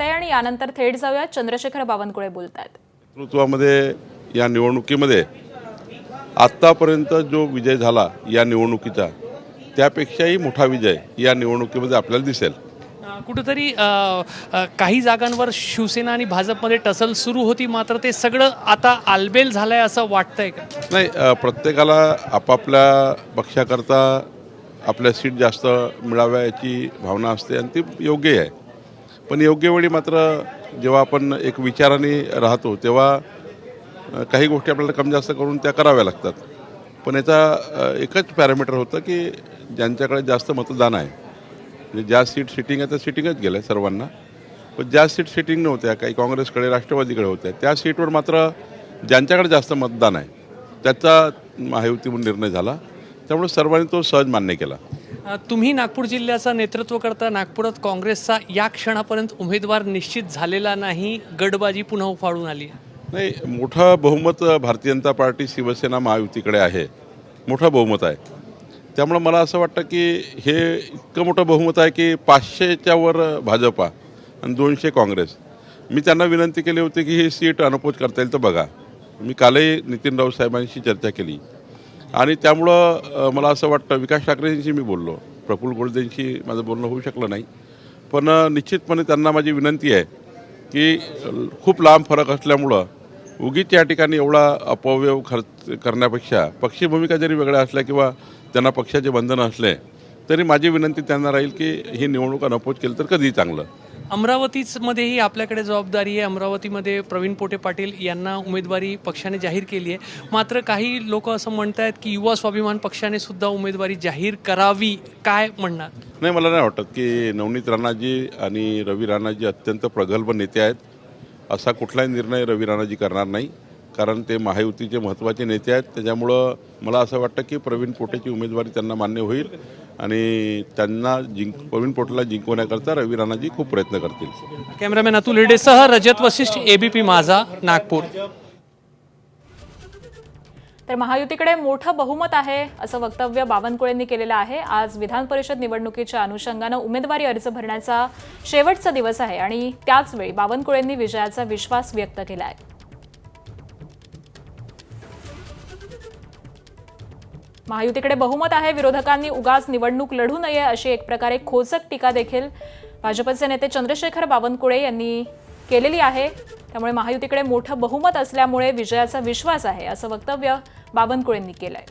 जात आहे आणि यानंतर थेट जाऊया चंद्रशेखर बावनकुळे बोलतात। नेतृत्वामध्ये या निवडणुकीमध्ये आत्तापर्यंत जो विजय झाला या निवडणुकीचा त्यापेक्षाही मोठा विजय या निवडणुकीमध्ये आपल्याला दिसेल। कुठेतरी काही जागांवर शिवसेना आणि भाजपमध्ये टसल सुरू होती, मात्र ते सगळं आता आलबेल झालंय असं वाटतंय का? नाही, प्रत्येकाला आपापल्या पक्षाकरता आपल्या सीट जास्त मिळाव्या याची भावना असते आणि ती योग्य आहे। पण योग्य वेळी मात्र जेव्हा आपण एक विचाराने राहतो तेव्हा काही गोष्टी आपल्याला कमी जास्त करून त्या कराव्या लागतात। पण याचा एकच पॅरामीटर होतं की ज्यांच्याकडे जास्त मतदान आहे, म्हणजे ज्या सीट सिटिंग आहे त्या सिटिंगच गेल्या सर्वांना, पण ज्या सीट सिटिंग नव्हत्या, काही काँग्रेसकडे राष्ट्रवादीकडे होत्या, त्या सीटवर मात्र ज्यांच्याकडे जास्त मतदान आहे त्याचा महायुतीवर निर्णय झाला। त्यामुळे सर्वांनी तो सहज मान्य केला। तुम्ही नागपूर जिल्ह्याचं नेतृत्व करता, नागपुरात काँग्रेसचा या क्षणापर्यंत उमेदवार निश्चित झालेला नाही, गडबाजी पुन्हा उफाळून आली आहे। नाही, मोठं बहुमत भारतीय जनता पार्टी शिवसेना महायुतीकडे आहे, मोठं बहुमत आहे। त्यामुळे मला असं वाटतं की हे इतकं मोठं बहुमत आहे की 500च्या वर भाजपा आणि 200 काँग्रेस। मी त्यांना विनंती केली होती की ही सीट अनपोज करता येईल तर बघा। मी कालही नितीन राऊत साहेबांशी चर्चा केली आणि त्यामुळं मला असं वाटतं, विकास ठाकरेंशी मी बोललो, प्रफुल्ल गोडसेंशी माझं बोलणं होऊ शकलं नाही, पण निश्चितपणे त्यांना माझी विनंती आहे की खूप लांब फरक असल्यामुळं उगीच या ठिकाणी एवढा अपव्यय खर्च करण्यापेक्षा पक्षी भूमिका जरी वेगळ्या असल्या किंवा त्यांना पक्षाचे बंधन असले तरी माझी विनंती त्यांना राहील की ही निवडणूक अनपोज केली तर कधीही चांगलं। अमरावतीमध्येही आपल्याकडे जबाबदारी आहे। अमरावतीमध्ये प्रवीण पोटे पाटील यांना उमेदवारी पक्षाने जाहीर केली आहे, मात्र काही लोक असं म्हणत आहेत की युवा स्वाभिमान पक्षाने सुद्धा उमेदवारी जाहीर करावी, काय म्हणणार? नाही, मला नाही वाटत की नवनीत राणाजी आणि रवी राणाजी अत्यंत प्रगल्भ नेते आहेत। असा कुठलाही निर्णय रवी राणाजी करणार नाही, कारण ते महायुतीचे महत्त्वाचे नेते आहेत। त्याच्यामुळं मला असं वाटतं की प्रवीण पोटेची उमेदवारी त्यांना मान्य होईल आणि त्यांना प्रवीण पोटेला जिंकवण्याकरता रवी राणाजी खूप प्रयत्न करतील। कॅमेरामॅन अतुल हिरडेसह रजत वशिष्ठ, ABP माझा, नागपूर। तर महायुतीकडे मोठं बहुमत आहे असं वक्तव्य बावनकुळेंनी केलेलं आहे। आज विधान परिषद निवडणुकीच्या अनुषंगाने उमेदवारी अर्ज भरण्याचा शेवटचा दिवस आहे आणि त्याच वेळी बावनकुळेंनी विजयाचा विश्वास व्यक्त केला आहे। महायुतीकडे बहुमत आहे, विरोधकांनी उगाच निवडणूक लढू नये अशी एक प्रकारे खोचक टीका देखील भाजपचे नेते चंद्रशेखर बावनकुळे यांनी केलेली आहे। त्यामुळे महायुतीकडे मोठं बहुमत असल्यामुळे विजयाचा विश्वास आहे असं वक्तव्य बावनकुळेंनी केलंय।